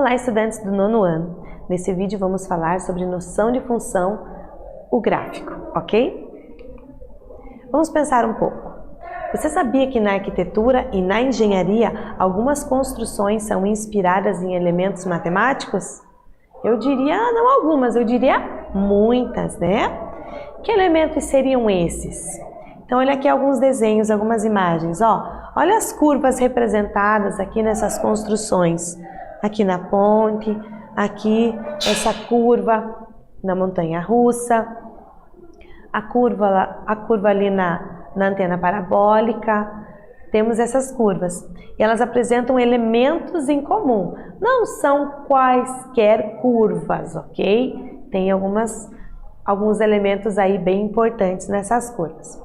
Olá, estudantes do 9º ano. Nesse vídeo vamos falar sobre noção de função, o gráfico, ok? Vamos pensar um pouco. Você sabia que na arquitetura e na engenharia algumas construções são inspiradas em elementos matemáticos? Eu diria, não algumas, eu diria muitas, né? Que elementos seriam esses? Então olha aqui alguns desenhos, algumas imagens, ó. Olha as curvas representadas aqui nessas construções. Aqui na ponte, aqui essa curva na montanha-russa, a curva ali na antena parabólica. Temos essas curvas e elas apresentam elementos em comum. Não são quaisquer curvas, ok? Tem alguns elementos aí bem importantes nessas curvas.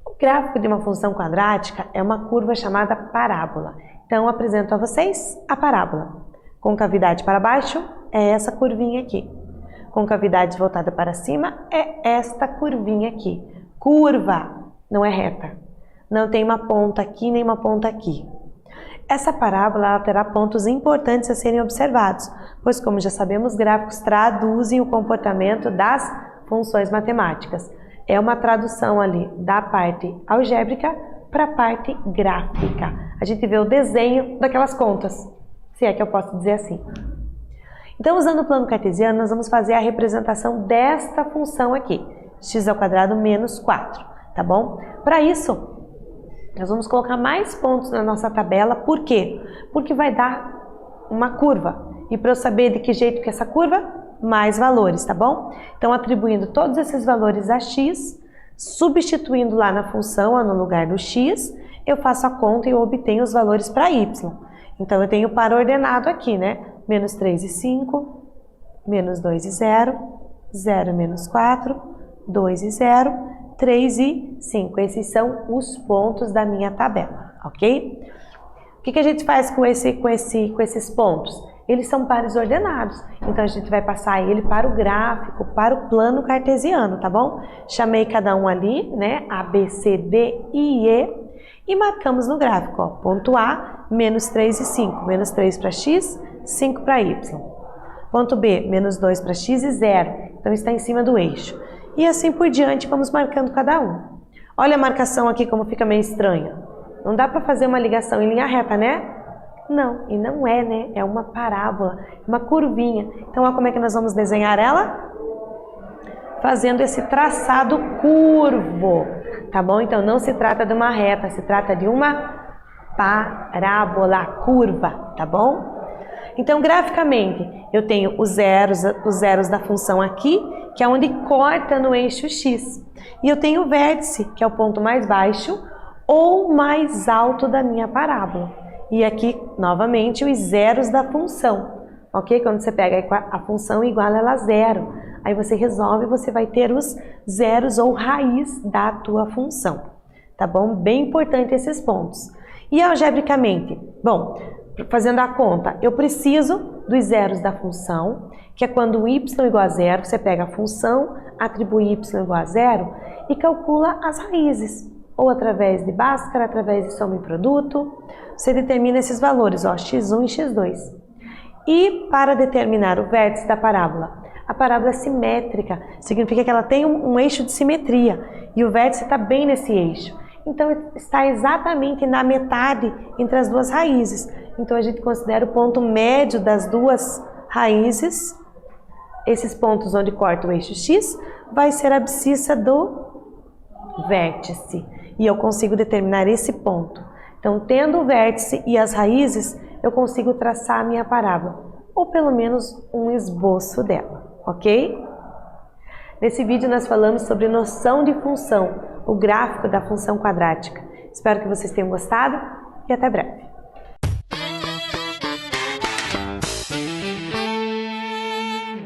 O gráfico de uma função quadrática é uma curva chamada parábola. Então, eu apresento a vocês a parábola. Concavidade para baixo é essa curvinha aqui. Concavidade voltada para cima é esta curvinha aqui. Curva, não é reta. Não tem uma ponta aqui nem uma ponta aqui. Essa parábola ela terá pontos importantes a serem observados, pois, como já sabemos, gráficos traduzem o comportamento das funções matemáticas. É uma tradução ali da parte algébrica para a parte gráfica. A gente vê o desenho daquelas contas, se é que eu posso dizer assim. Então, usando o plano cartesiano, nós vamos fazer a representação desta função aqui, x² menos 4, tá bom? Para isso, nós vamos colocar mais pontos na nossa tabela. Por quê? Porque vai dar uma curva. E para eu saber de que jeito que é essa curva, mais valores, tá bom? Então, atribuindo todos esses valores a x, substituindo lá na função, no lugar do x, eu faço a conta e eu obtenho os valores para y. Então, eu tenho par ordenado aqui, né? Menos 3 e 5, menos 2 e 0, 0 menos 4, 2 e 0, 3 e 5. Esses são os pontos da minha tabela, ok? O que a gente faz com esses pontos? Eles são pares ordenados, então a gente vai passar ele para o gráfico, para o plano cartesiano, tá bom? Chamei cada um ali, né? A, B, C, D, I, E, e marcamos no gráfico, ó. Ponto A, menos 3 e 5, menos 3 para x, 5 para y. Ponto B, menos 2 para x e 0, então está em cima do eixo. E assim por diante, vamos marcando cada um. Olha a marcação aqui como fica meio estranha. Não dá para fazer uma ligação em linha reta, né? Não, e não é, né? É uma parábola, uma curvinha. Então, olha como é que nós vamos desenhar ela? Fazendo esse traçado curvo, tá bom? Então, não se trata de uma reta, se trata de uma parábola, curva, tá bom? Então, graficamente, eu tenho os zeros da função aqui, que é onde corta no eixo x. E eu tenho o vértice, que é o ponto mais baixo ou mais alto da minha parábola. E aqui, novamente, os zeros da função, ok? Quando você pega a função igual ela a zero, aí você resolve, você vai ter os zeros ou raiz da tua função, tá bom? Bem importante esses pontos. E algebricamente, bom, fazendo a conta, eu preciso dos zeros da função, que é quando y igual a zero, você pega a função, atribui y igual a zero e calcula as raízes. Ou através de Bhaskara, através de soma e produto, você determina esses valores, ó, x1 e x2. E para determinar o vértice da parábola, a parábola é simétrica, significa que ela tem um eixo de simetria, e o vértice está bem nesse eixo. Então, está exatamente na metade entre as duas raízes. Então, a gente considera o ponto médio das duas raízes, esses pontos onde corta o eixo x, vai ser a abscissa do vértice. E eu consigo determinar esse ponto. Então, tendo o vértice e as raízes, eu consigo traçar a minha parábola, ou pelo menos um esboço dela, ok? Nesse vídeo nós falamos sobre noção de função, o gráfico da função quadrática. Espero que vocês tenham gostado e até breve.